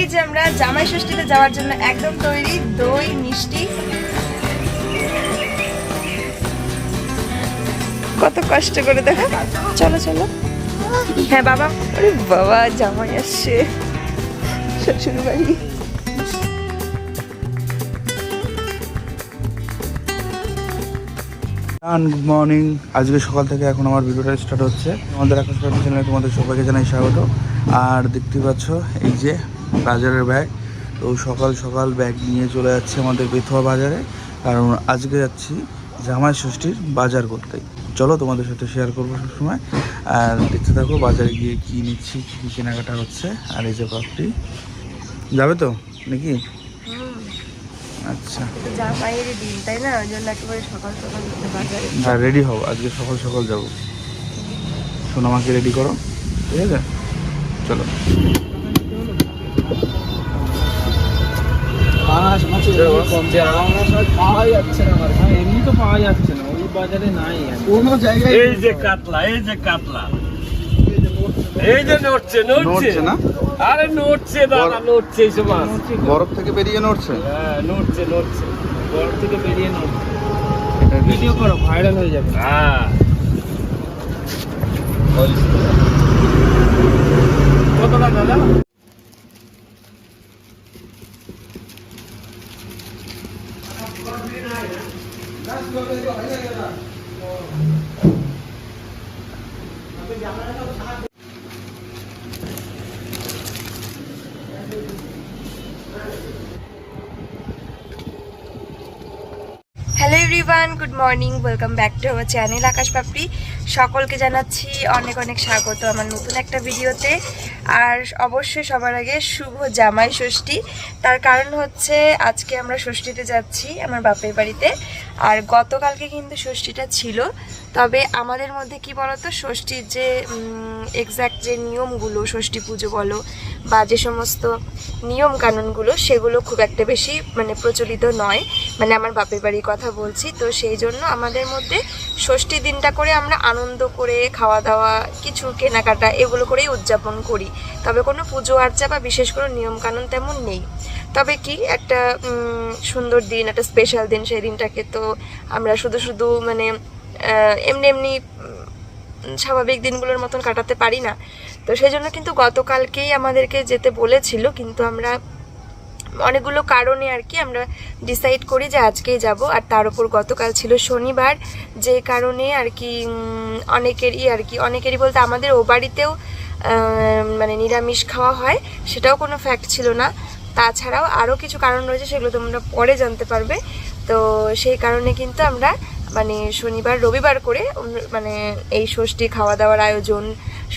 এই যে আমরা জামাই ষষ্ঠীতে যাওয়ার জন্য একদম তৈরি, দই মিষ্টি। কত কষ্ট করে দেখা। চলো চলো। হ্যাঁ বাবা, আরে বাবা জামাই আসছে শ্বশুর বাড়ি। Good morning. আজকে সকাল থেকে এখন আমার ভিডিওটা স্টার্ট হচ্ছে। আমাদের আকাশ পাপড়ি চ্যানেলে তোমাদের সবাইকে জানাই স্বাগত। আর দেখতে পাচ্ছ এই যে বাজারের ব্যাগ, তো সকাল সকাল ব্যাগ নিয়ে চলে যাচ্ছে আমাদের বেথুয়া বাজারে, কারণ আজকে যাচ্ছি জামাই ষষ্ঠীর বাজার করতে। চলো তোমাদের সাথে শেয়ার করবো সবসময়, আর দেখতে থাকো বাজারে গিয়ে কী নিচ্ছি, কী কেনাকাটা হচ্ছে। আর এই যে পাপড়ি যাবে তো নাকি? আচ্ছা, জামাইয়ের দিন তাই না, ওই জন্য একেবারে সকাল সকাল বাজারে। হ্যাঁ রেডি হও, আজকে সকাল সকাল যাবো। শোনো আমাকে রেডি করো, ঠিক আছে? চলো। এমনি তো পাওয়া যাচ্ছে না, ওই বাজারে নাই কোনো জায়গায়। এই যে কাতলা, এই যে কাতলা, এই যে নড়ছে নড়ছে না, আরে নড়ছে দাদা, নড়ছে এই সব মাছ বরফ থেকে বেরিয়ে নড়ছে। হ্যাঁ নড়ছে নড়ছে, বরফ থেকে বেরিয়ে নড়ছে। ভিডিও করো, ভাইরাল হয়ে যাবে। হ্যাঁ কতটা দাদা? Hello everyone, good morning, welcome back to our channel Akash Papri. সকলকে জানাচ্ছি অনেক অনেক স্বাগত আমার নতুন একটা ভিডিওতে। আর অবশ্যই সবার আগে শুভ জামাই ষষ্ঠী। তার কারণ হচ্ছে আজকে আমরা ষষ্ঠীতে যাচ্ছি আমার বাপের বাড়িতে। আর গতকালকে কিন্তু ষষ্ঠীটা ছিল, তবে আমাদের মধ্যে কি বলতো, ষষ্ঠীর যে এক্স্যাক্ট যে নিয়মগুলো, ষষ্ঠী পুজো বলো বা যে সমস্ত নিয়ম কানুনগুলো, সেগুলো খুব একটা বেশি মানে প্রচলিত নয়। মানে আমার বাপের বাড়ির কথা বলছি। তো সেই জন্য আমাদের মধ্যে ষষ্ঠী দিনটা করে আমরা আনন্দ করে খাওয়া দাওয়া, কিছু কেনাকাটা এগুলো করেই উদযাপন করি। তবে কোনো পুজো আর্চা বা বিশেষ কোনো নিয়মকানুন তেমন নেই। তবে কি একটা সুন্দর দিন, একটা স্পেশাল দিন, সেই দিনটাকে তো আমরা শুধু মানে এমনি এমনি স্বাভাবিক দিনগুলোর মতন কাটাতে পারি না। তো সেই জন্য কিন্তু গতকালকেই আমাদেরকে যেতে বলেছিল, কিন্তু আমরা অনেকগুলো কারণে আর কি আমরা ডিসাইড করি যে আজকেই যাব। আর তার উপর গতকাল ছিল শনিবার, যে কারণে আর কি অনেকেরই বলতে আমাদের ও বাড়িতেও মানে নিরামিষ খাওয়া হয়, সেটাও কোনো ফ্যাক্ট ছিল না। তাছাড়াও আরও কিছু কারণ রয়েছে, সেগুলো তোমরা পরে জানতে পারবে। তো সেই কারণে কিন্তু আমরা মানে শনিবার রবিবার করে মানে এই ষষ্ঠী খাওয়া দাওয়ার আয়োজন,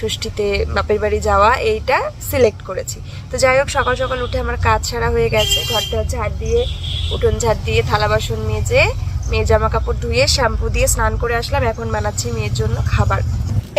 ষষ্ঠীতে বাপের বাড়ি যাওয়া, এইটা সিলেক্ট করেছি। তো যাই হোক, সকাল সকাল উঠে আমার কাজ সারা হয়ে গেছে। ঘরটা ঝাড় দিয়ে, উঠোন ঝাড় দিয়ে, থালা বাসন মেজে, মেয়ের জামা কাপড় ধুয়ে, শ্যাম্পু দিয়ে স্নান করে আসলাম। এখন বানাচ্ছি মেয়ের জন্য খাবার।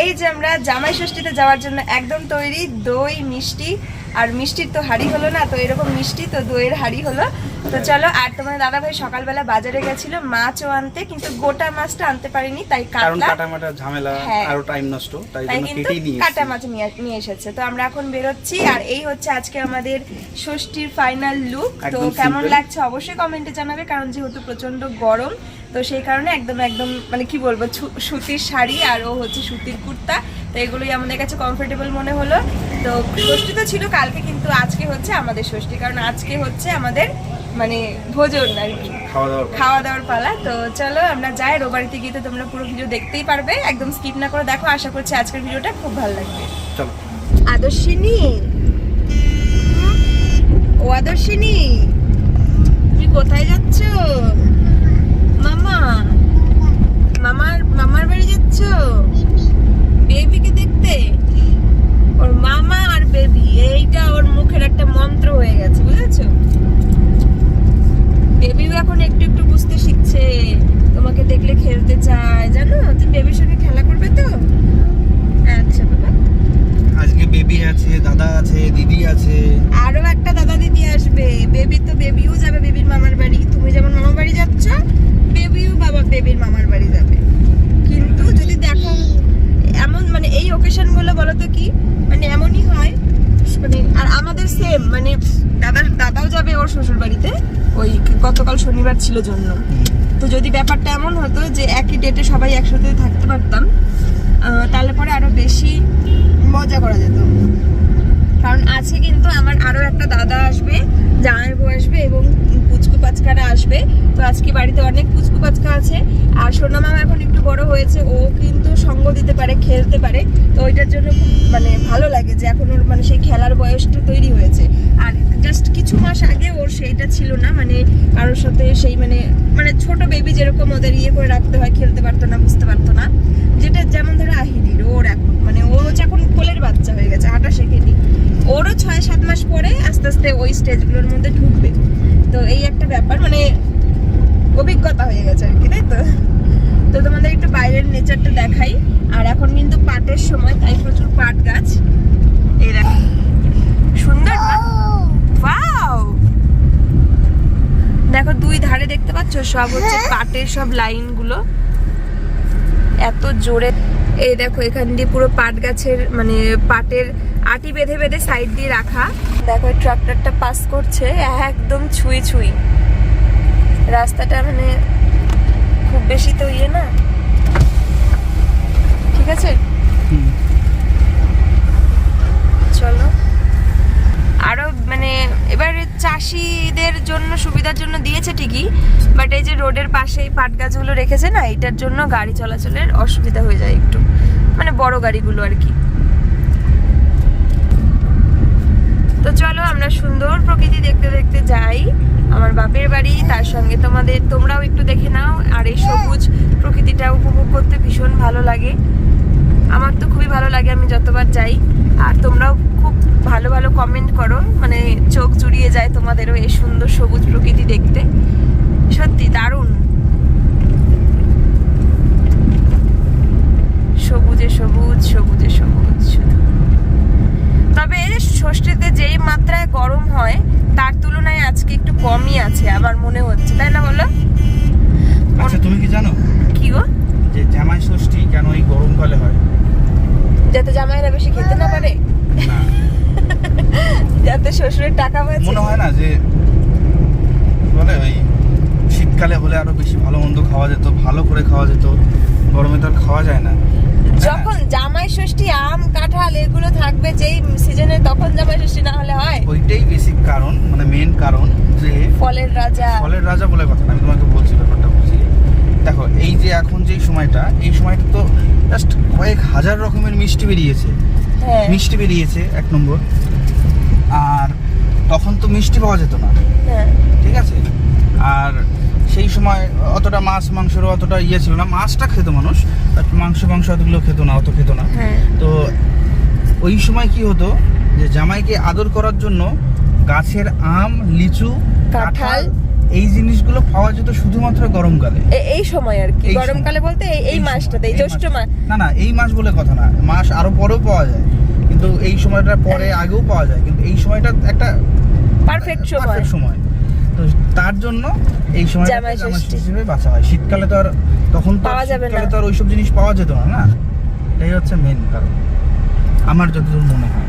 এই যে আমরা জামাই ষষ্ঠীতে যাওয়ার জন্য একদম তৈরি, দই মিষ্টি। আর মিষ্টির তো হাড়ি হলো না, তো এরকম মিষ্টি, তো দইয়ের হাড়ি হলো। তো চলো। আর তোমার দাদা ভাই সকালবেলা বাজারে গেছিল মাছও আনতে, কিন্তু গোটা মাছটা আনতে পারিনি, তাই কাটা ঝামেলা আর টাইম নষ্ট, তাই কিন্তু কাটা মাছ নিয়ে এসেছে। তো আমরা এখন বেরোচ্ছি। আর এই হচ্ছে আজকে আমাদের ষষ্ঠীর ফাইনাল লুক। তো কেমন লাগছে অবশ্যই কমেন্টে জানাবে, কারণ যেহেতু প্রচন্ড গরম, তো সেই কারণে একদম মানে কি বলবো, সুতির শাড়ি আর ও হচ্ছে সুতির কুর্তা। তো এগুলোই আমাদের কাছে কমফোর্টেবল মনে হলো। তো ষষ্ঠী তো ছিল কালকে, কিন্তু আজকে হচ্ছে আমাদের ষষ্ঠী, কারণ আজকে হচ্ছে আমাদের মানে ভোজন আর কি, খাওয়া দাওয়ার পালা। তো চলো আমরা যাই। রোবাড়িতে গিয়ে তো তোমরা পুরো ভিডিও দেখতেই পারবে, একদম স্কিপ না করে দেখো। আশা করছি আজকের ভিডিওটা খুব ভালো লাগবে। চলো। আদর্শিনী, ও আদর্শিনী, তুমি কোথায় যাচ্ছ? মামার বাড়ি যাচ্ছ? বেবিকে দেখতে? ওর মামা আর বেবি, এইটা ওর মুখের একটা মন্ত্র হয়ে গেছে, বুঝেছো? বেবিও এখন একটু একটু বুঝতে শিখছে, তোমাকে দেখলে খেলতে চায়, জানো? তুমি বেবির সঙ্গে খেলা করবে তো? আচ্ছা বাবা। আজকে বেবি আছে, দাদা আছে, দিদি আছে, আরো একটা দাদা দিদি আসবে। বেবিও যাবে বেবির মামার বাড়ি। তুমি যেমন মামার বাড়ি যাচ্ছ, বেবিও বেবির মামার বাড়ি যাবে। কিন্তু যদি দেখো এমন মানে এই ওকেশন গুলো বলো তো কি মানে এমনই হয় মানে। আর আমাদের সেম মানে বাড়িতে, ওই গতকাল শনিবার ছিল জন্য। তো যদি ব্যাপারটা এমন হতো যে একই ডেটে সবাই একসাথে থাকতে পারতাম, তাহলে পরে আরো বেশি মজা করা যেত। কারণ আছে কিন্তু আমার আরো একটা দাদা আসবে, জামাইবাবু আসবে এবং পুচকু পাচকারা আসবে। তো আজকে বাড়িতে অনেক পুচকু পাচকা আছে। আর সোনা মামা এখন একটু বড় হয়েছে, ও কিন্তু সঙ্গ দিতে পারে, খেলতে পারে। তো ওইটার জন্য খুব মানে ভালো লাগে যে এখন ওর মানে সেই খেলার বয়সটা তৈরি হয়েছে। আর জাস্ট কিছু মাস আগে ওর সেইটা ছিল না, মানে কারোর সাথে সেই মানে মানে ছোট বেবি যেরকম ওদের ইয়ে করে রাখতে হয়, খেলতে পারতো না, বুঝতে পারতো না। যেটা যেমন ধরো আহিরির, ওর এখন মানে ও হচ্ছে এখন কোলের বাচ্চা হয়ে গেছে, হাঁটা শেখেনি। ওরও 6-7 মাস পরে আস্তে আস্তে ওই স্টেজগুলোর মধ্যে ঢুকবে। তো এই একটা ব্যাপার, মানে অভিজ্ঞতা হয়ে গেছে আর কি, তাই তো। তো তোমাদের একটু বাইরের নেচারটা দেখাই। আর এখন কিন্তু পাটের সময়, তাই প্রচুর পাট গাছ। এই দেখো সুন্দর না? ওয়াও, দেখো দুই ধারে দেখতে পাচ্ছ সব হচ্ছে পাটের সব লাইন গুলো, এত জোরে। এই দেখো এখান দিয়ে পুরো পাট গাছের মানে পাটের আটি বেঁধে বেঁধে সাইড দিয়ে রাখা। দেখো ট্রাক্টরটা পাস করছে একদম ছুঁই ছুঁই। রাস্তাটা মানে খুব বেশি তো ইয়ে না, ঠিক আছে। চলো আরো মানে এবার চাষিদের জন্য সুবিধার জন্য দিয়েছে ঠিকই, বাট এই যে রোডের পাশে পাট গাছগুলো রেখেছে না, এটার জন্য গাড়ি চলাচলের অসুবিধা হয়ে যায় একটু, মানে বড় গাড়িগুলো আর কি। তো চলো আমরা সুন্দর প্রকৃতি দেখতে দেখতে যাই আমার বাপের বাড়ি, তার সঙ্গে তোমরাও একটু দেখে নাও। আর এই সবুজ প্রকৃতিটা উপভোগ করতে ভীষণ ভালো লাগে, আমার তো খুবই ভালো লাগে আমি যতবার যাই। আর তোমরাও খুব ভালো ভালো কমেন্ট করো, মানে চোখ জুড়িয়ে যায় তোমাদেরও এই সুন্দর সবুজ প্রকৃতি দেখতে, সত্যি দারুণ। সবুজে সবুজ, সবুজে সবুজ শুধু। তবে ষষ্ঠীতে যেই মাত্রায় গরম হয় তার তুলনায় আজকে একটু কমই আছে আমার মনে হচ্ছে, তাই না বলো? আচ্ছা তুমি কি জানো কি গো, যে জামাই ষষ্ঠী কেন এই গরমকালে হয়? যাতে জামাইরা বেশি খেতে না পারে, না যাতে শ্বশুরের টাকা বাঁচে। মনে হয় না যে বলে ওই শীতকালে হলে আরো বেশি ভালো মন্দ খাওয়া যেত, ভালো করে খাওয়া যেত, গরমে তো আর খাওয়া যায় না। যখন জামাই ষষ্ঠী আম কাঁঠাল এগুলো থাকবে যেই সিজনে, তখন জামাই ষষ্ঠী না হলে হয়? ওইটাই বেসিক কারণ, মানে মেন কারণ যে ফলের রাজা। ফলের রাজা বলে কথা না, আমি তোমাকে বলছি ব্যাপারটা বুঝি। দেখো এই যে এখন যে সময়টা, এই সময়টা তো জাস্ট কয়েক হাজার রকমের মিষ্টি বেরিয়েছে, হ্যাঁ মিষ্টি বেরিয়েছে এক নম্বর। আর তখন তো মিষ্টি পাওয়া যেত না, হ্যাঁ ঠিক আছে। আর সেই সময় অতটা মাছ মাংসেরও অতটা ইয়ে ছিল না, মাছটা খেত মানুষ, মাংস অতগুলো খেত না, অত খেত না। হ্যাঁ। তো ওই সময় কি হতো যে জামাইকে আদর করার জন্য গাছের আম, লিচু, কাঁঠাল এই জিনিসগুলো পাওয়া যেত শুধুমাত্র গরমকালে। এই সময় আর কি, এই গরমকালে বলতে এই মাসটাতে, এই জ্যৈষ্ঠ মাস। না এই মাস বলে কথা না, মাস আরো পরেও পাওয়া যায়, কিন্তু এই সময়টা পরে আগেও পাওয়া যায়, কিন্তু এই সময়টা একটা পারফেক্ট সময়। তো তার জন্য এই সময় জামাই ষষ্ঠী হিসেবে বাঁচা হয়। শীতকালে তো আর তখন তো পাওয়া যাবে না, শীতকালে তো আর ওইসব জিনিস পাওয়া যেত না, না। এই হচ্ছে মেন কারণ আমার যতদূর মনে হয়।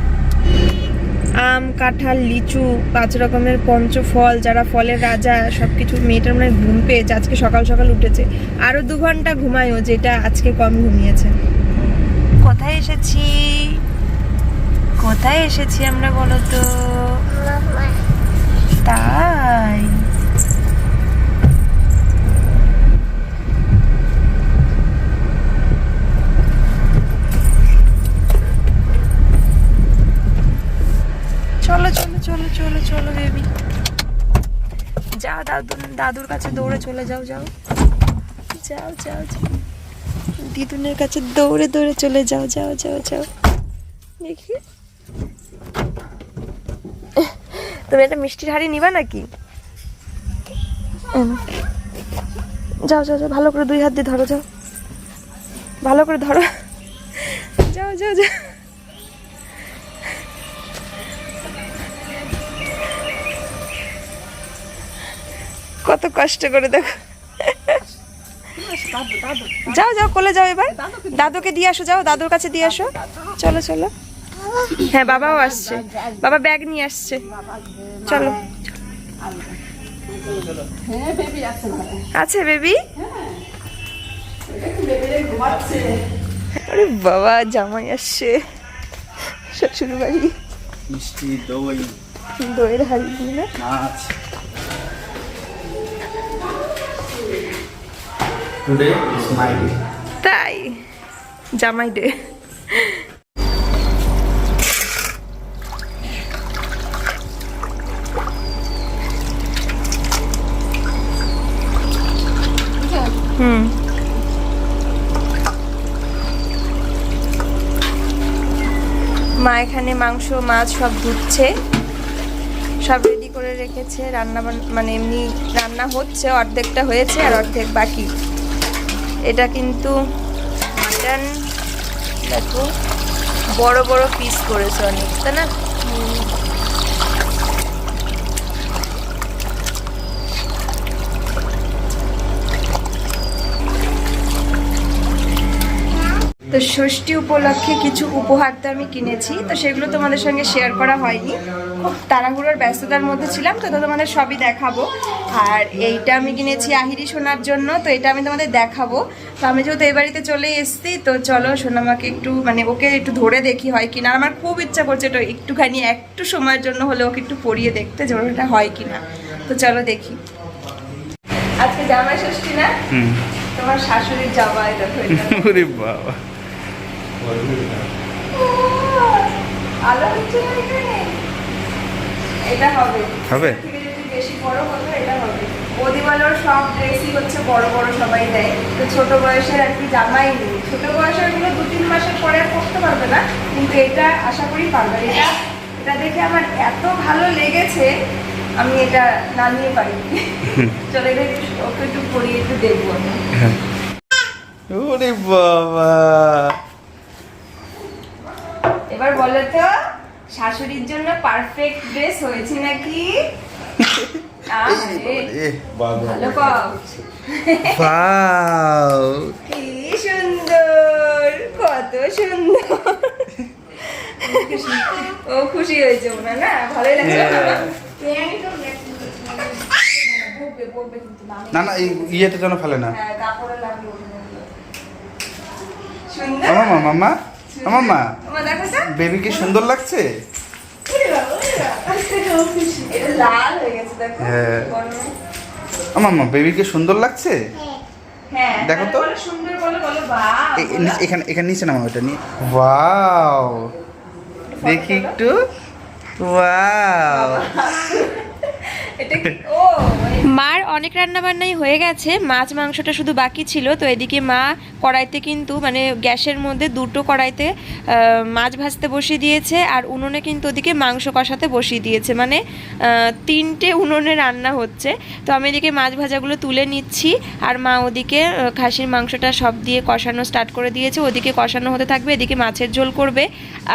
আম কাঁঠাল লিচু 5 রকমের পঞ্চফল, যারা ফলের রাজা, সবকিছু। মেয়েটার মানে ঘুম পেয়েছে, আজকে সকাল সকাল উঠেছে, আরো 2 ঘন্টা ঘুমায়ও, যেটা আজকে কম ঘুমিয়েছে। কোথায় এসেছি আমরা বলো তো? তাই চলো চলো চলো চলো চলো বেবি, যাও দাদুর কাছে দৌড়ে চলে যাও, যাও যাও যাও যাও, দিদুনের কাছে দৌড়ে দৌড়ে চলে যাও, যাও যাও যাও। দেখি তুমি একটা মিষ্টির হাড়ি নিবা নাকি? যাও যাও যাও, ভালো করে 2 হাত দিয়ে ধরো, যাও ভালো করে ধরো, যাও যাও যাও। কত কষ্ট করে, দেখো। যাও যাও কোলে যাও, এবার দাদুকে দিয়ে আসো, যাও দাদুর কাছে দিয়ে আসো, চলো চলো। হ্যাঁ বাবাও আসছে, বাবা ব্যাগ নিয়ে আসছে, চলো। আছে বেবি? আরে বাবা, জামাই আসছে শ্বশুর বাড়ি। মিষ্টি, দই, দইয়ের হাড়ি দিয়ে মাছ। Today is my day. তাই জামাই ডে। মা এখানে মাংস মাছ সব ধুচ্ছে, সব রেডি করে রেখেছে। রান্না মানে এমনি রান্না হচ্ছে, অর্ধেকটা হয়েছে আর অর্ধেক বাকি। এটা কিন্তু মাটন, দেখো বড় বড় পিস করেছে অনেক, তাই না? তো ষষ্ঠী উপলক্ষে কিছু উপহার তো আমি কিনেছি, তো সেগুলো তোমাদের সঙ্গে শেয়ার করা হয়নি, খুব তাড়াহুড়োর ব্যস্ততার মধ্যে ছিলাম, তো তোমাদের সবই দেখাবো। আর এইটা আমি কিনেছি আহিরি সোনার জন্য, তো এটা আমি তোমাদের দেখাবো। তো আমি যেহেতু এই বাড়িতে চলে এসেছি, তো চলো সোনামাকে একটু মানে ওকে একটু ধরে দেখি হয় কিনা। আমার খুব ইচ্ছা করছে তো একটুখানি একটু সময়ের জন্য হলে ওকে একটু পরিয়ে দেখতে যে ওটা হয় কিনা। তো চলো দেখি। আজকে জামাই ষষ্ঠী না? তোমার শাশুড়ির জামাই দেখো। ওরে বাবা, আলো হচ্ছে না এখানে? এটা হবে হবে যদি বেশি বড় হতো, এটা হবে। বৌদিমালোর সব ড্রেসই হচ্ছে বড় বড় সবাই দেয়, তো ছোট বয়সের আর কি জামাই নেই। ছোট বয়সের গুলো 2-3 মাসের পরে আর করতে পারবে না, কিন্তু এটা আশা করি পারবে। এটা দেখে আমার এত ভালো লেগেছে, আমি এটা না নিয়ে পারি। চলে ওকে একটু পরিয়ে একটু দেখবো। ওরে বাবা, এবার বলো তো শাশুড়ির জন্য পারফেক্ট ড্রেস হয়েছে নাকি? ভালো পাও? কি সুন্দর, কত সুন্দর। ও খুশি হয়েছে মনে না? ভালোই লাগছে না না, এই ইয়েতে যেন ফেলে না। কাপড়ে লাগবে সুন্দর। মামা মামা মামা, দেখো তো বেবিকে সুন্দর লাগছে। লাল হয়ে গেছে দেখো। হ্যাঁ মামা, বেবিকে সুন্দর লাগছে। হ্যাঁ দেখো তো সুন্দর, বলো বলো। বাহ, এখানে এখানে নিচে নামা, ওটা নিয়ে। ওয়াও, দেখি একটু। ওয়াও, মার অনেক রান্না বান্নাই হয়ে গেছে, মাছ মাংসটা শুধু বাকি ছিল। তো এদিকে মা কড়াইতে কিন্তু মানে গ্যাসের মধ্যে 2টো কড়াইতে মাছ ভাজতে বসিয়ে দিয়েছে, আর উনুনে কিন্তু ওদিকে মাংস কষাতে বসিয়ে দিয়েছে, মানে 3টে উনুনে রান্না হচ্ছে। তো আমি এদিকে মাছ ভাজাগুলো তুলে নিচ্ছি, আর মা ওদিকে খাসির মাংসটা সব দিয়ে কষানো স্টার্ট করে দিয়েছে। ওদিকে কষানো হতে থাকবে, এদিকে মাছের ঝোল করবে।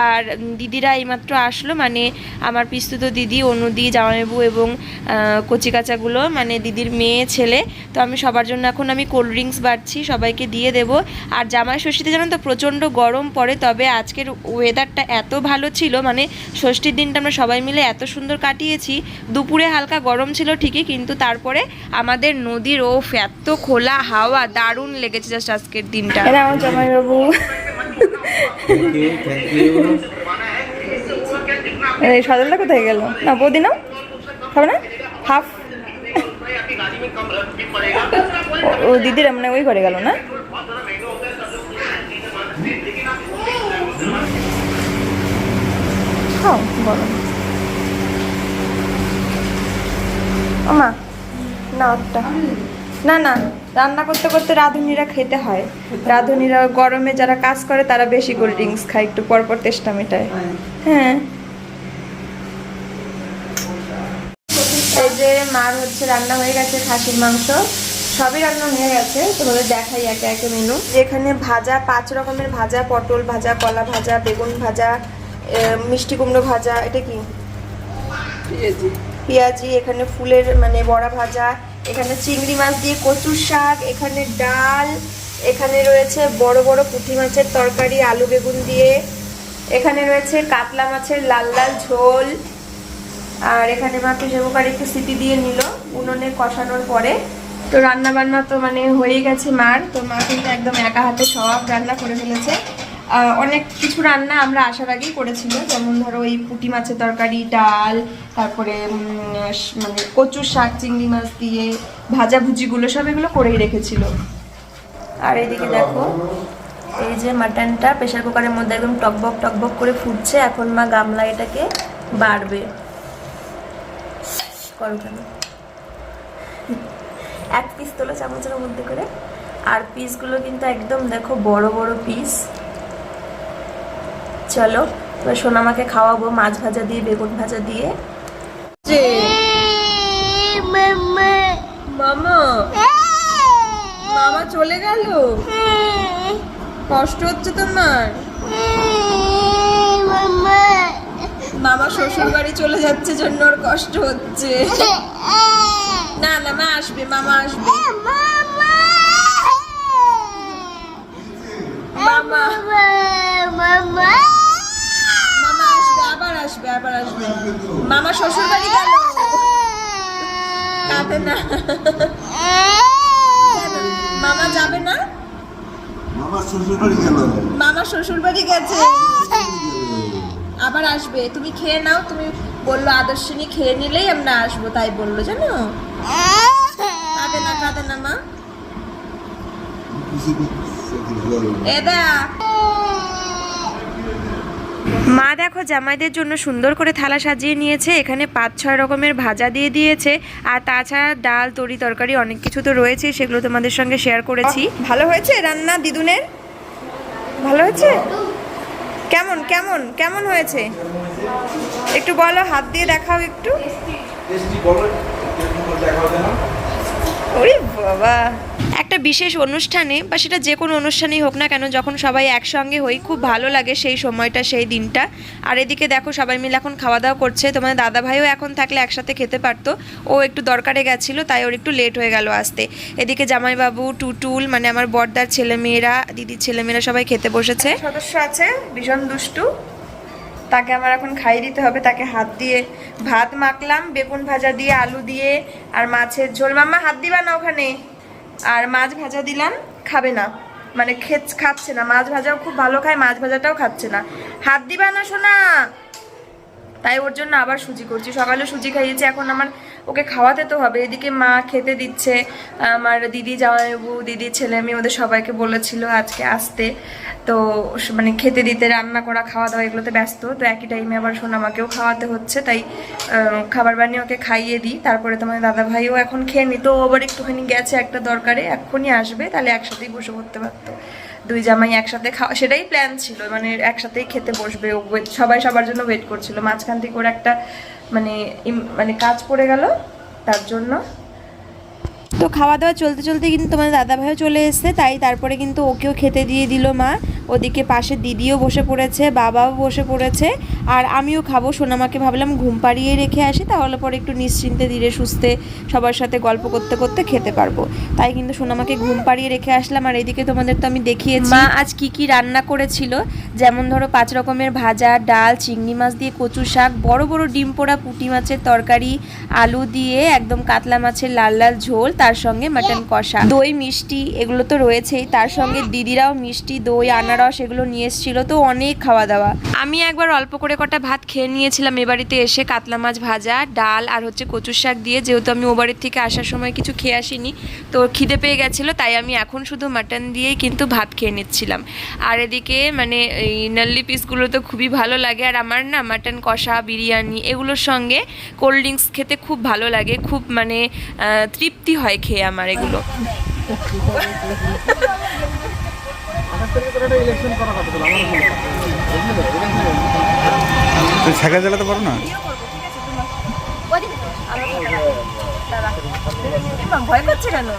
আর দিদিরা এইমাত্র আসলো, মানে আমার পিস্তুত দিদি, অনুদি, জামাইবাবু এবং কচি কাচাগুলো, মানে দিদির মেয়ে ছেলে। তো আমি সবার জন্য এখন আমি কোল্ড ড্রিঙ্কস বাড়ছি, সবাইকে দিয়ে দেবো। আর জামাই ষষ্ঠীতে জানো তো প্রচণ্ড গরম পড়ে, তবে আজকের ওয়েদারটা এত ভালো ছিল, মানে ষষ্ঠীর দিনটা আমরা সবাই মিলে এত সুন্দর কাটিয়েছি। দুপুরে হালকা গরম ছিল ঠিকই, কিন্তু তারপরে আমাদের নদীর এত খোলা হাওয়া, দারুণ লেগেছে জাস্ট আজকের দিনটা। আমার জামাইবাবু সজলটা কোথায় গেল? না বৌদি নাও, খাবে না? হাফ ও দিদিরা মানে ওই ঘরে গেল না? খাও বলো। মা না ওটা না না, রান্না করতে করতে রাঁধুনিরা খেতে হয়। রাঁধুনিরা গরমে যারা কাজ করে তারা বেশি কোল্ড ড্রিঙ্কস খায়, একটু পরপর তেষ্টা মেটায়। হ্যাঁ, এই যে মার হচ্ছে রান্না হয়ে গেছে, খাসির মাংস সবই রান্না হয়ে গেছে। তোমাদের দেখাই একে একে মেনু। এখানে ভাজা 5 রকমের ভাজা, পটল ভাজা, কলা ভাজা, বেগুন ভাজা, মিষ্টি কুমড়ো ভাজা, এটা কি পেঁয়াজি, এখানে ফুলের মানে বড়া ভাজা, এখানে চিংড়ি মাছ দিয়ে কচুর শাক, এখানে ডাল, এখানে রয়েছে বড় বড় পুঁটি মাছের তরকারি আলু বেগুন দিয়ে, এখানে রয়েছে কাতলা মাছের লাল লাল ঝোল, আর এখানে মা প্রেসার কুকারে একটু সিটি দিয়ে নিল উনুনে কষানোর পরে। তো রান্না বান্না তো মানে হয়ে গেছে মার, তো মা কিন্তু একদম একা হাতে সব রান্না করে ফেলেছে। অনেক কিছু রান্না আমরা আসার আগেই করেছিল, যেমন ধরো ওই পুঁটি মাছের তরকারি, ডাল, তারপরে মানে কচুর শাক, চিংড়ি মাছ দিয়ে ভাজাভুজিগুলো সব এগুলো করেই রেখেছিল। আর এইদিকে দেখো এই যে মাটনটা প্রেসার কুকারের মধ্যে একদম টকবক টকবক করে ফুটছে। এখন মা গামলা এটাকে বাড়বে। করো কেন, এক পিস তোলো চামচের মধ্যে করে। আর পিসগুলো কিন্তু একদম দেখো বড় বড় পিস। চলো এবার সোনামাকে খাওয়াবো মাছ ভাজা দিয়ে, বেগুন ভাজা দিয়ে। মামা মামা চলে গেল, কষ্ট হচ্ছে তোমার? মামা শ্বশুর বাড়ি চলে যাচ্ছে জন্য ওর কষ্ট হচ্ছে। না না মা আসবে, মামা আসবে, মামা মামা আসবে, আবার আসবে, আবার আসবে। মামা শ্বশুর বাড়ি গেল, কাঁদে না। মামা যাবে না, মামা শ্বশুর বাড়ি গেছে, আবার আসবে। তুমি খেয়ে নাও, তুমি বললো আদর্শিনী খেয়ে নিলেই আমরা আসবো, তাই বললো জানো। কাঁদে না, কাঁদে না মা। মা দেখো জামাইদের জন্য সুন্দর করে থালা সাজিয়ে নিয়েছে। এখানে 5-6 রকমের ভাজা দিয়ে দিয়েছে, আর তাছাড়া ডাল, তরি তরকারি অনেক কিছু তো রয়েছে, সেগুলো তোমাদের সঙ্গে শেয়ার করেছি। ভালো হয়েছে রান্না দিদুনের? ভালো হয়েছে? কেমন কেমন কেমন হয়েছে একটু বলো, হাত দিয়ে দেখাও একটু। ওরে বাবা, একটা বিশেষ অনুষ্ঠানে বা সেটা যে কোনো অনুষ্ঠানেই হোক না কেন, যখন সবাই একসঙ্গে হই খুব ভালো লাগে সেই সময়টা, সেই দিনটা। আর এদিকে দেখো সবাই মিলে এখন খাওয়া দাওয়া করছে। তোমাদের দাদা ভাইও এখন থাকলে একসাথে খেতে পারতো, ও একটু দরকারে গেছিলো তাই ওর একটু লেট হয়ে গেল আসতে। এদিকে জামাইবাবু, টুটুল মানে আমার বড়দার ছেলেমেয়েরা, দিদির ছেলেমেয়েরা সবাই খেতে বসেছে। সদস্য আছে ভীষণ দুষ্টু, তাকে আমার এখন খাইয়ে দিতে হবে। তাকে হাত দিয়ে ভাত মাখলাম বেগুন ভাজা দিয়ে, আলু দিয়ে আর মাছের ঝোল। মাম্মা হাত দিবা না ওখানে। আর মাছ ভাজা দিলাম, খাবে না, মানে খাচ্ছে না। মাছ ভাজাও খুব ভালো খায়, মাছ ভাজাটাও খাচ্ছে না। হাত দিবা না সোনা, তাই ওর জন্য আবার সুজি করছি। সকালে সুজি খাইয়েছি, এখন আমার ওকে খাওয়াতে তো হবে। এদিকে মা খেতে দিচ্ছে, আমার দিদি, জামাইবাবু, দিদির ছেলে মেয়ে ওদের সবাইকে বলেছিল আজকে আসতে, তো মানে খেতে দিতে, রান্না করা, খাওয়া দাওয়া এগুলোতে ব্যস্ত। তো একই টাইমে আবার সোনামাকেও খাওয়াতে হচ্ছে, তাই খাবার বানিয়ে ওকে খাইয়ে দিই। তারপরে তোমার দাদা ভাইও এখন খেয়ে নিত, ও আবার একটুখানি গেছে একটা দরকারে, এক্ষুনি আসবে, তাহলে একসাথেই বসে পড়তে পারতো। দুই জামাই একসাথে খাওয়া, সেটাই প্ল্যান ছিল, মানে একসাথেই খেতে বসবে। সবাই সবার জন্য ওয়েট করছিল। মাঝখান থেকে ওর একটা মানে কাজ পড়ে গেল, তার জন্য। তো খাওয়া দাওয়া চলতে চলতে কিন্তু তোমার দাদাভাইও চলে এসছে, তাই তারপরে কিন্তু ওকেও খেতে দিয়ে দিল মা। ওদিকে পাশে দিদিও বসে পড়েছে, বাবাও বসে পড়েছে, আর আমিও খাবো। সোনামাকে ভাবলাম ঘুম পাড়িয়ে রেখে আসি, তাহলে পরে একটু নিশ্চিন্তে ধীরে সুস্থে সবার সাথে গল্প করতে করতে খেতে পারবো। তাই কিন্তু সোনামাকে ঘুম পাড়িয়ে রেখে আসলাম। আর এইদিকে তোমাদের তো আমি দেখিয়েছি মা আজ কি রান্না করেছিল। যেমন ধরো 5 রকমের ভাজা, ডাল, চিংড়ি মাছ দিয়ে কচু শাক, বড় বড় ডিম পোড়া, পুঁটি মাছের তরকারি, আলু দিয়ে একদম কাতলা মাছের লাল লাল ঝোল, তার সঙ্গে মাটন কষা, দই মিষ্টি এগুলো তো রয়েছেই। তার সঙ্গে দিদিরাও মিষ্টি, দই, আনারস এগুলো নিয়ে এসেছিল। তো অনেক খাওয়া দাওয়া। আমি একবার অল্প করে কটা ভাত খেয়ে নিয়েছিলাম এ বাড়িতে এসে, কাতলা মাছ ভাজা, ডাল আর হচ্ছে কচুর শাক দিয়ে, যেহেতু আমি ও বাড়ির থেকে আসার সময় কিছু খেয়ে আসিনি, তো খিদে পেয়ে গেছিলো, তাই আমি এখন শুধু মাটন দিয়েই কিন্তু ভাত খেয়ে নিচ্ছিলাম। আর এদিকে মানে এই নাল্লি পিসগুলো তো খুবই ভালো লাগে, আর আমার না মাটন কষা, বিরিয়ানি এগুলোর সঙ্গে কোল্ড ড্রিঙ্কস খেতে খুব ভালো লাগে, খুব মানে তৃপ্তি হয় খেয়ে আমার এগুলো। ছাগা জ্বালাতে পারো না? ভয় করছে কেন?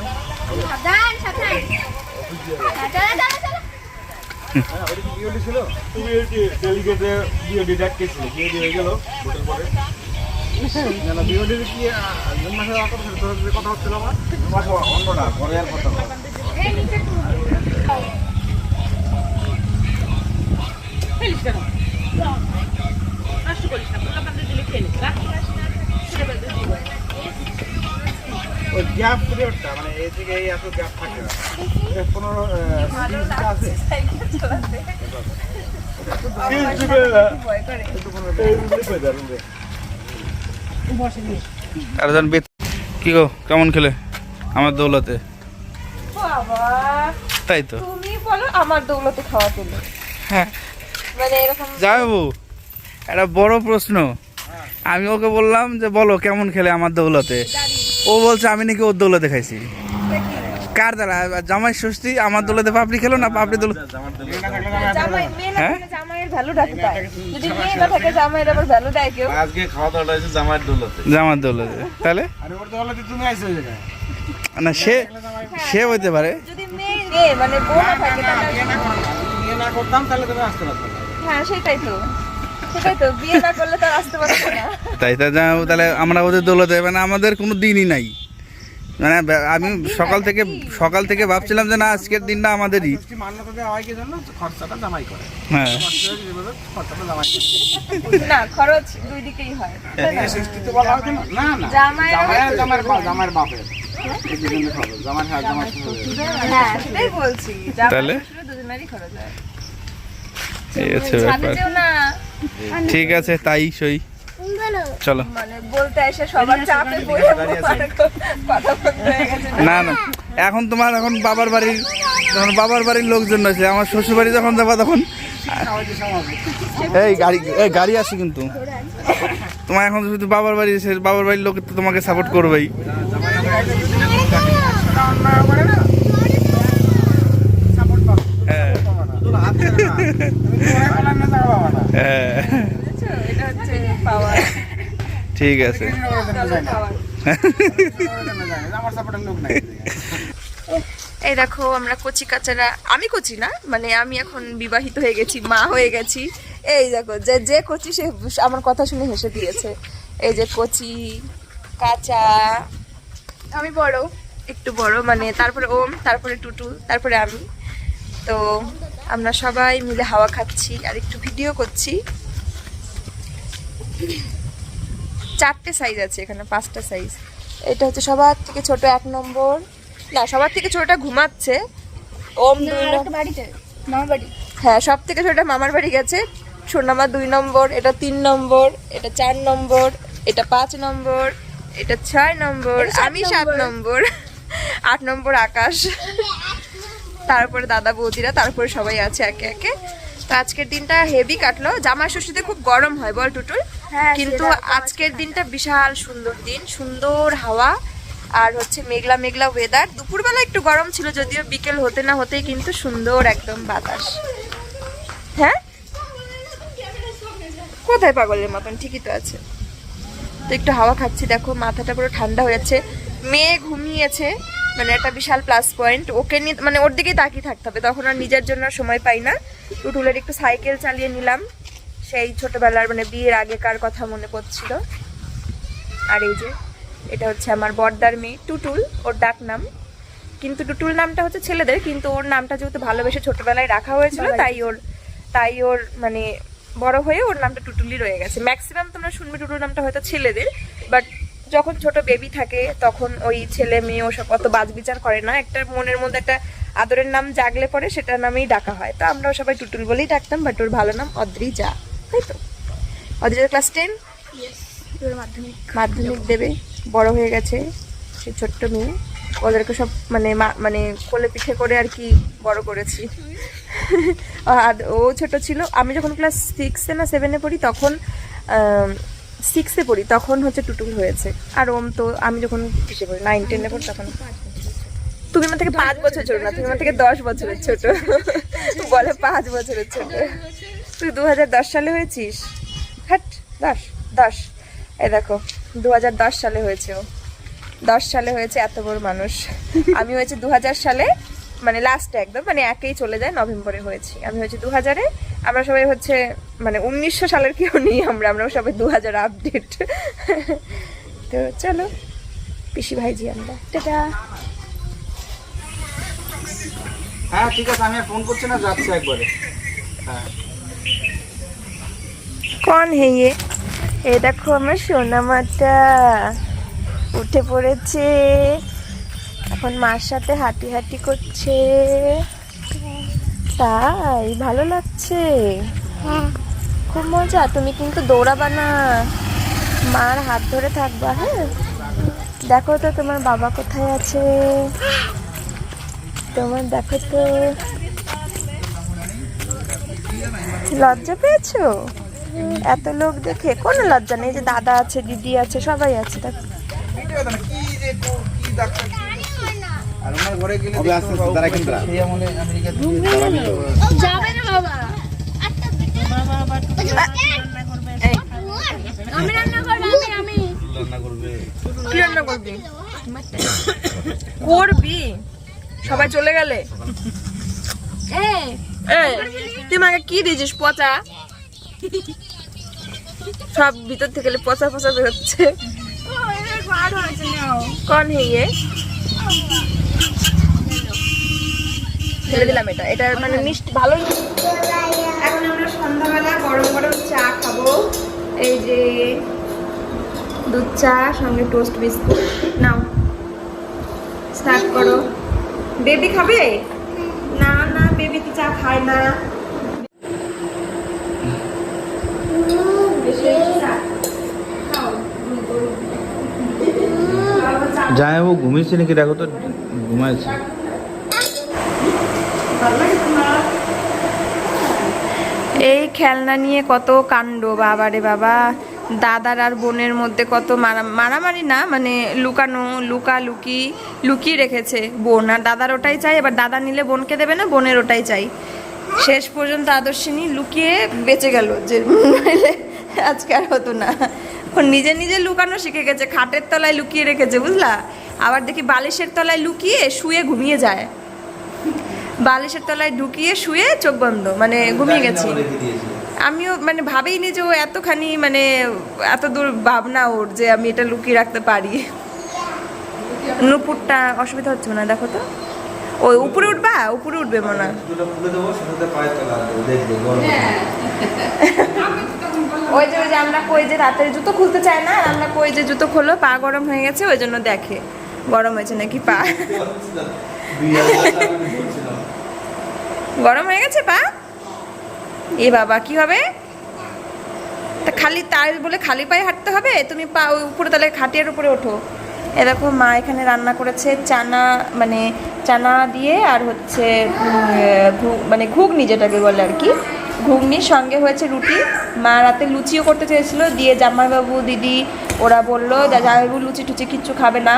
কথা হচ্ছিল আমার অন্য না, পরে আর কথা গ্যাপ পিরিয়ডটা মানে এই থেকে এই এত গ্যাপ থাকে না। 15 আছে আরজন বেত কি গো কেমন খেলে আমার দৌলতে? বাবা তাই তো তুমি বলো আমার দৌলতে খাওয়া পেলো। হ্যাঁ মানে এরকম যাবো একটা বড় প্রশ্ন। আমি ওকে বললাম যে বলো কেমন খেলে আমার দৌলতে, ও বলছে আমি নাকি ওর দৌলতে খাইছি। কার দ্বারা? জামাই ষষ্ঠী আমার দৌলতে পাপড়ি খেলো না পাপড়ি দৌলতে? জামাই মেয়ে না হ্যাঁ? থাকলে জামাইয়ের ভ্যালু রাখতে হয়, যদি মেয়ে না থাকে জামাইয়ের আবার ভ্যালু দেয় কেউ। আজকে খাওয়া দাওয়াটা হচ্ছে জামাইয়ের দৌলতে। জামার দৌলতে তাহলে আরে ওর দৌলতে তুমি আইছো এই জায়গায়। না সে হইতে পারে। যদি মেয়ে মানে বউ না থাকে তাহলে বিয়ে না করতাম তাহলে তুমি আসতে পারতে না। হ্যাঁ সেটাই তো বিয়ে না করলে তো আর আসতে পারছে না। তাই তাহলে আমরা ওদের দৌলতে মানে আমাদের কোনো দিনই নাই। মানে আমি সকাল থেকে ভাবছিলাম যে না আজকের দিনটা আমাদেরই। মান্যতা দেওয়া হয় কি জন্য? খরচাটা জামাই করে। হ্যাঁ খরচাটা জামাই করে। না খরচ দুই দিকেই হয়। ষষ্ঠী তো বলা হয় না। না না জামাইয়ের বাপের এই দুজনে খরচ। জামাই হ্যাঁ সেটাই বলছি, তাহলে? দুজনেরই খরচ হয়। এই হচ্ছে ব্যাপার। সাথেও না ঠিক আছে তাই সই চলো। মানে বলতে এসে সবার চাপে পড়ে কথা বলতে হয়ে গেছে। না এখন বাবার বাড়ির লোকজন আছে। আমার শ্বশুর বাড়ি যখন যাবা তখন এই গাড়ি আসে কিন্তু তোমার এখন শুধু বাবার বাড়ির লোক তো তোমাকে সাপোর্ট করবেই। এটা হচ্ছে পাওয়ার। ঠিক আছে এই দেখো আমরা কচি কাচারা, আমি কচি না মানে আমি এখন বিবাহিত হয়ে গেছি, মা হয়ে গেছি। এই দেখো যে কচি সে আমার কথা শুনে হেসে দিয়েছে। এই যে কচি কাঁচা, আমি বড় একটু বড় মানে, তারপরে ওম, তারপরে টুটুল, তারপরে আমি। তো আমরা সবাই মিলে হাওয়া খাচ্ছি আর একটু ভিডিও করছি। 4টে সাইজ আছে এখানে, 5টা সাইজ। এটা হচ্ছে সবার থেকে ছোট 1 নম্বর, না সবার থেকে ছোটটা ঘুমাচ্ছে। ওম 2 নম্বর মামার বাড়ি, হ্যাঁ সব থেকে ছোটটা মামার বাড়ি গেছে। সোনামা 2 নম্বর, এটা 3 নম্বর, এটা 4 নম্বর, এটা 5 নম্বর, এটা 6 নম্বর, আমি 7 নম্বর, 8 নম্বর আকাশ, তারপরে দাদা বৌদিরা, তারপরে সবাই আছে একে একে। তো আজকের দিনটা হেভি কাটলো। জামাই ষষ্ঠীতে খুব গরম হয় বল টুটুল, কিন্তু আজকের দিনটা বিশাল সুন্দর দিন, সুন্দর হাওয়া আর হচ্ছে মেঘলা মেঘলা ওয়েদার। দুপুরবেলা একটু গরম ছিল যদিও, বিকেল হতে না হতেই কিন্তু সুন্দর একদম বাতাস। হ্যাঁ কোথায় পাগলের মতন, ঠিকই তো আছে। তো একটু হাওয়া খাচ্ছি, দেখো মাথাটা পুরো ঠান্ডা হয়ে যাচ্ছে। মেয়ে ঘুমিয়েছে, মানে একটা বিশাল প্লাস পয়েন্ট। ওকে নিয়ে মানে ওর দিকেই তাকিয়ে থাকতে হবে, তখন আর নিজের জন্য সময় পাই না। টুটুলের একটু সাইকেল চালিয়ে নিলাম, সেই ছোটবেলার মানে বিয়ের আগেকার কথা মনে পড়ছিল। আর এই যে এটা হচ্ছে আমার বড়দার মেয়ে টুটুল, ওর ডাক নাম। কিন্তু টুটুল নামটা হচ্ছে ছেলেদের, কিন্তু ওর নামটা যেহেতু ভালোবেসে ছোটবেলায় রাখা হয়েছিল তাই ওর মানে বড় হয়ে ওর নামটা টুটুলই রয়ে গেছে। ম্যাক্সিমাম তোমরা শুনবে টুটুল নামটা হয়তো ছেলেদের, বাট যখন ছোট বেবি থাকে তখন ওই ছেলে মেয়ে ওসব অত বাজবিচার করে না, একটা মনের মধ্যে একটা আদরের নাম জাগলে পরে সেটার নামেই ডাকা হয়। তো আমরাও সবাই টুটুল বলেই ডাকতাম, বাট ওর ভালো নাম অদ্রিজা, তাই তো? অদ্রিজা ক্লাস 10 মাধ্যমিক দেবে, বড় হয়ে গেছে সেই ছোট্ট মেয়ে। ওদেরকে সব মানে কোলে পিঠে করে আর কি বড় করেছি। আর ও ছোট ছিল, আমি যখন ক্লাস 6-এ না 7-এ পড়ি তখন 6-এ পড়ি তখন হচ্ছে টুটুল হয়েছে। আর ওম তো আমি যখন কিসে পড়ি 9-10-এ পড়ি তখন। তুমি আমার থেকে 5 বছর ছোট না, তুমি আমার থেকে 10 বছরের ছোট। বলে 5 বছরের ছোট। তুই 2010 সালে হয়েছিস? হ্যাট 10 এই দেখো 2010 সালে হয়েছে ও, 10 সালে হয়েছে এত বড় মানুষ। আমি হয়েছে 2000 সালে, মানে লাস্টে একদম মানে একেই চলে যায়, নভেম্বরে হয়েছি। আমি হয়েছি 2000-এ, আমরা সবাই হচ্ছে মানে 1900 সালের কেউ নেই, আমরাও সবাই 2000 আপডেট। তো চলো পিসি ভাইজি আমরা টাটা। হ্যাঁ ঠিক আছে, আমি আর ফোন করছি না, যাচ্ছি একবারে। হ্যাঁ কন হে এ দেখো আমার সোনামাটা উঠে পড়েছে। এখন মার সাথে হাঁটি হাঁটি করছে। তাই ভালো লাগছে? খুব মজা। তুমি কিন্তু দৌড়াবা না, মার হাত ধরে থাকবা। হ্যাঁ, দেখো তো তোমার বাবা কোথায় আছে, তোমার দেখো তো। লজ্জা পেয়েছো এত লোক দেখে? কোনো লজ্জা নেই, যে দাদা আছে, দিদি আছে, সবাই আছে। দেখো করবি, সবাই চলে গেলে তুই আমাকে কি দিয়েছিস? পচা, সব ভিতর থেকে পচা পচা বেরোচ্ছে। কন হেয়ে ফেলে দিলাম। এটা মানে মিষ্টি, ভালো। এখন আমরা সন্ধ্যাবেলা গরম গরম চা খাবো। এই যে দুধ চা, সঙ্গে টোস্ট বিস্কুট। নাও স্টার্ট করো। বেবি খাবে? না না, বেবি তো চা খায় না। জামাইবাবু ঘুমিয়েছে নাকি দেখো তো, ঘুমাইছে। এই খেলনা নিয়ে কত কাণ্ড, বাবারে বাবা। দাদার আর বোনের মধ্যে কত মারামারি না, মানে লুকানো, লুকিয়ে রেখেছে বোন। আর দাদার ওটাই চাই, এবার দাদা নিলে বোনকে দেবে না, বোনের ওটাই চাই। শেষ পর্যন্ত আদর্শিনী লুকিয়ে বেঁচে গেল, যে নইলে আজকে আর হতো না। নিজে নিজে লুকানো শিখে গেছে, খাটের তলায় লুকিয়ে রেখেছে, বুঝলা। আবার দেখি বালিশের তলায় লুকিয়ে শুয়ে ঘুমিয়ে যায়। বালিশের তলায় ঢুকিয়ে শুয়ে চোখ বন্ধ, মানে ঘুমিয়ে গেছি। আমিও মানে ভাবেইনি যে ও এতখানি, মানে এত দূর ভাবনা ওর, যে আমি এটা লুকিয়ে রাখতে পারি। নুপুরটা অসুবিধা হচ্ছে না, দেখো তো। ওই উপরে উঠবা, উপরে উঠবে মনে হয়। ওই যে আমরা কই যে রাতের জুতো খুলতে চায় না, আর আমরা কই যে জুতো খোলো, পা গরম হয়ে গেছে, ওই জন্য দেখে গরম হয়েছে নাকি পা। গরম হয়ে গেছে পা। এ বাবা, কি হবে? তা খালি তাই বলে খালি পায়ে হাঁটতে হবে? তুমি পা ওই উপরে, তাহলে খাটিয়ার উপরে ওঠো। এ দেখো মা এখানে রান্না করেছে চানা, মানে চানা দিয়ে, আর হচ্ছে মানে ঘুগনি যেটাকে বলে আর কি, ঘুগনির সঙ্গে হয়েছে রুটি। মা রাতে লুচিও করতে চেয়েছিল, দিয়ে জামাইবাবু দিদি ওরা বললো জামাইবাবু লুচি টুচি কিচ্ছু খাবে না,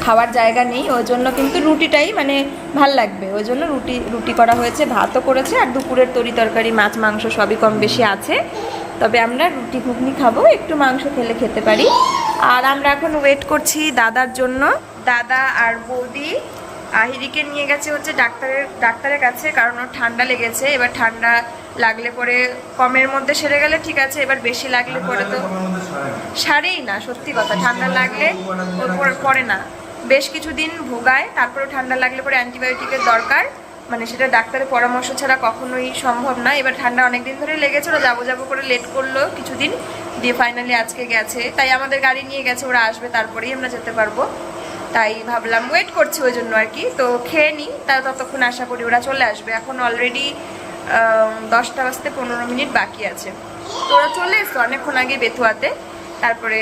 খাওয়ার জায়গা নেই, ওই জন্য কিন্তু রুটিটাই মানে ভাল লাগবে, ওই জন্য রুটি করা হয়েছে, ভাতও করেছে, আর দুপুরের তরি তরকারি মাছ মাংস সবই কম বেশি আছে। তবে আমরা রুটি ঘুগনি খাবো, একটু মাংস খেতে পারি। আর আমরা এখন ওয়েট করছি দাদার জন্য। দাদা আর বৌদি আহিরিকে নিয়ে গেছে হচ্ছে ডাক্তারের কাছে, কারণ ওর ঠান্ডা লেগেছে। এবার ঠান্ডা লাগলে পরে কমের মধ্যে সেরে গেলে ঠিক আছে, এবার বেশি লাগলে পরে তো সারেই না। সত্যি কথা, ঠান্ডা লাগলে পরে না, বেশ কিছুদিন ভোগায়, তারপরে ঠান্ডা লাগলে পরে অ্যান্টিবায়োটিকের দরকার, মানে সেটা ডাক্তারের পরামর্শ ছাড়া কখনোই সম্ভব না। এবার ঠান্ডা অনেকদিন ধরে লেগেছে, ওরা যাবো করে লেট করলো কিছুদিন, দিয়ে ফাইনালি আজকে গেছে। তাই আমাদের গাড়ি নিয়ে গেছে, ওরা আসবে তারপরেই আমরা যেতে পারবো। তাই ভাবলাম ওয়েট করছি ওই জন্য আর কি। তো খেয়ে নিই, তা ততক্ষণ আশা করি ওরা চলে আসবে। এখন অলরেডি 10টা বাজতে 15 মিনিট বাকি আছে। তো ওরা চলে এসছে অনেকক্ষণ আগে বেথুয়াতে, তারপরে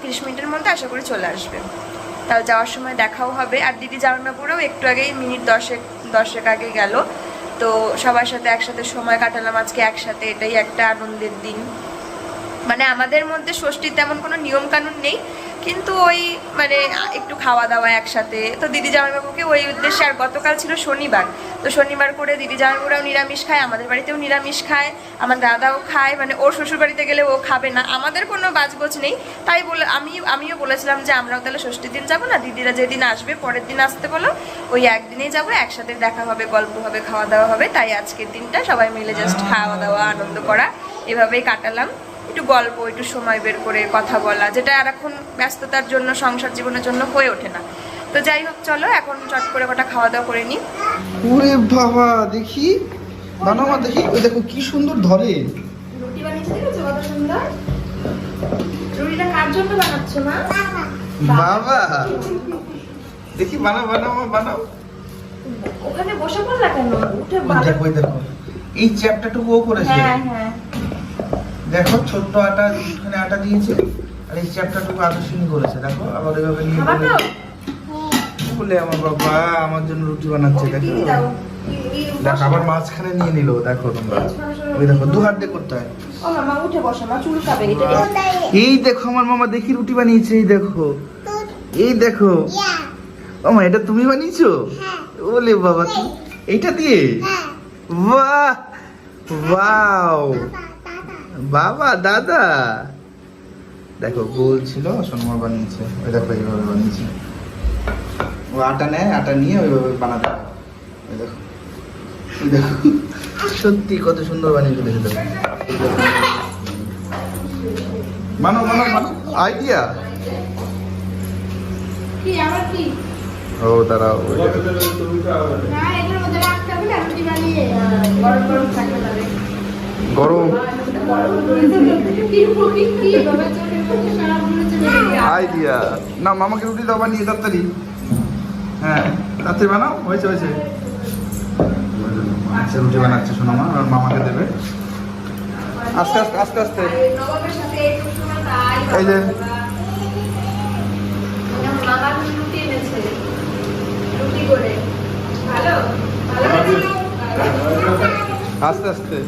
30 মিনিটের মধ্যে আশা করি চলে আসবে। তাও যাওয়ার সময় দেখাও হবে। আর দিদি জামাইবাবুরাও একটু আগেই মিনিট 10 আগে গেল। তো সবার সাথে একসাথে সময় কাটালাম আজকে একসাথে, এটাই একটা আনন্দের দিন। মানে আমাদের মধ্যে ষষ্ঠীর তেমন কোনো নিয়ম কানুন নেই, কিন্তু ওই মানে একটু খাওয়া দাওয়া একসাথে। তো দিদি জামাইবাবুকে ওই উদ্দেশ্যে, আর গতকাল ছিল শনিবার, তো শনিবার করে দিদি জামাইবাবুরাও নিরামিষ খায়, আমাদের বাড়িতেও নিরামিষ খায়, আমার দাদাও খায়, মানে ওর শ্বশুর বাড়িতে গেলে ও খাবে না, আমাদের কোনো বাজগোজ নেই। তাই বলে আমিও বলেছিলাম যে আমরাও তাহলে ষষ্ঠীর দিন যাবো না, দিদিরা যেদিন আসবে পরের দিন আসতে বলো, ওই একদিনেই যাবো, একসাথে দেখা হবে, গল্প হবে, খাওয়া দাওয়া হবে। তাই আজকের দিনটা সবাই মিলে জাস্ট খাওয়া দাওয়া আনন্দ করা, এভাবেই কাটালাম। একটু গল্প, একটু সময় বের করে কথা বলা, যেটা আর এখন ব্যস্ততার জন্য, সংসার জীবনের জন্য হয়ে ওঠে না। তো যাই হোক, চলো এখন চট করে কটা খাওয়া দাওয়া করে নিই। ওরে বাবা, দেখি বানাও, দেখি, ওই দেখো কি সুন্দর ধরে। রুটি বানিয়েছি, দেখেছো কত সুন্দর? রুটিটা কার জন্য বানাচ্ছো মা? বাবা দেখি বানাও বানাও বানাও। ওখানে বসে পড়লা কেন? উঠে ভালো। দেখো দেখো এই চ্যাপ্টারটুকু ও করেছে। হ্যাঁ হ্যাঁ দেখো ছোট্ট আটা, এখানে আটা দিয়েছে, আর এই চ্যাপ্টারটুকু আদর্শিনী করেছে। দেখো আবার এভাবে নিয়ে খাবা তো? বলে আমার বাবা আমার জন্য রুটি বানাচ্ছে। দেখো টিভি দাও। দেখো আবার মাঝখানে নিয়ে নিল। দেখো তোমরা ওই দেখো দু হাত দিয়ে করতে হয়। ও মামা উঠে বসো, মা চুলকাবে এটা। এই দেখো আমার মামা দেখি রুটি বানিয়েছে। এই দেখো এই দেখো ও মা, এটা তুমি বানিয়েছো? ওলে বাবা তুমি এইটা দিয়ে? বাহ ওয়াও বাবা দাদা। দেখো গোল ছিল, সোনমা বানিয়েছে। ওই দেখো এইভাবে বানিয়েছে। ও আটা নেয়, আটা নিয়ে ওইভাবে বানাতে হয়। ওই দেখো ওই দেখো সত্যি কত সুন্দর বানিয়ে ফেলেছে। দেখো মানো মানো মানো আইডিয়া। কি আবার কি? ও দাঁড়াও ওই দেখো। না এটার মধ্যে রাখতে হবে না, রুটি বানিয়ে গরম গরম থাকবে তাহলে। গরম কি রুটি কি বাবা চলে পড়ে সারা ঘুরে চলে আইডিয়া। না মামাকে রুটি দাও বানিয়ে তাড়াতাড়ি। হ্যাঁ তাড়াতাড়ি বানাও। হয়েছে হয়েছে। আচ্ছা রুটি বানাচ্ছে সোনামা, আর মামাকে দেবে। আস্তে আস্তে আস্তে আস্তে। নবাবের সাথে একটু সময় তাই এই যে মামা রুটি এনেছে, রুটি করে ভালো ভালো আস্তে আস্তে।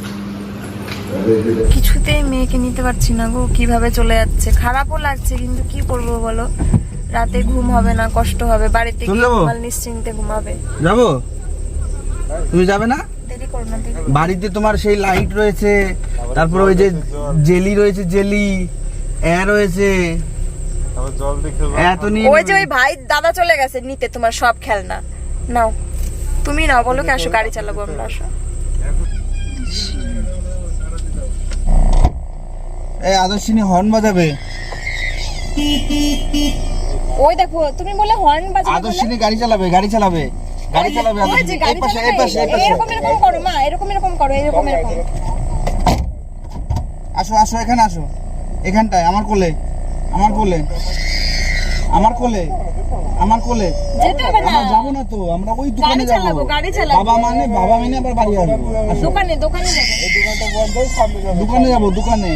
কিছুতেই মেয়েকে নিতে পারছি না গো, কিভাবে চলে যাচ্ছে। খারাপও লাগছে কিন্তু কি করবো বলো, রাতে ঘুম হবে না, কষ্ট হবে। বাড়িতে চলে গিয়ে যাবো? ঘুমাল নিশ্চিন্তে ঘুমাবে। যাবো? তুমি যাবে না? দেরি করো না, দেরি। বাড়িতে তোমার সেই লাইট রয়েছে, তারপর ওই যে জেলি রয়েছে, জেলি রয়েছে, এত নিয়ে ওই যে ওই ভাই দাদা চলে গেছে নিতে তোমার সব খেলনা। নাও তুমি নাও, বলো কি আসো গাড়ি চালাবো আমরা, আসো। এই আদর্শিনী হর্ন বাজাবে। ওই দেখো তুমি বলে হর্ন বাজাবে, আদর্শিনী গাড়ি চালাবে, গাড়ি চালাবে, গাড়ি চালাবে। ওই যে আদর্শিনী গাড়ি এই পাশে এই চালাবে, পাশে এই পাশে। এরকম এরকম করো মা, এরকম এরকম করো, এরকম এরকম। আসো আসো এখানে আসো, এখানটায় আমার কোলে, আমার কোলে, আমার কোলে, আমার কোলে। যেতে হবে না, আমরা যাবো না তো, আমরা ওই দোকানে গাড়ি যাবো। চালাবো, গাড়ি চালাবো। বাবা মানে আবার বাড়ি আসবো। আসো। দোকানে দোকানে যাবো। দোকানে যাবো, দোকানে।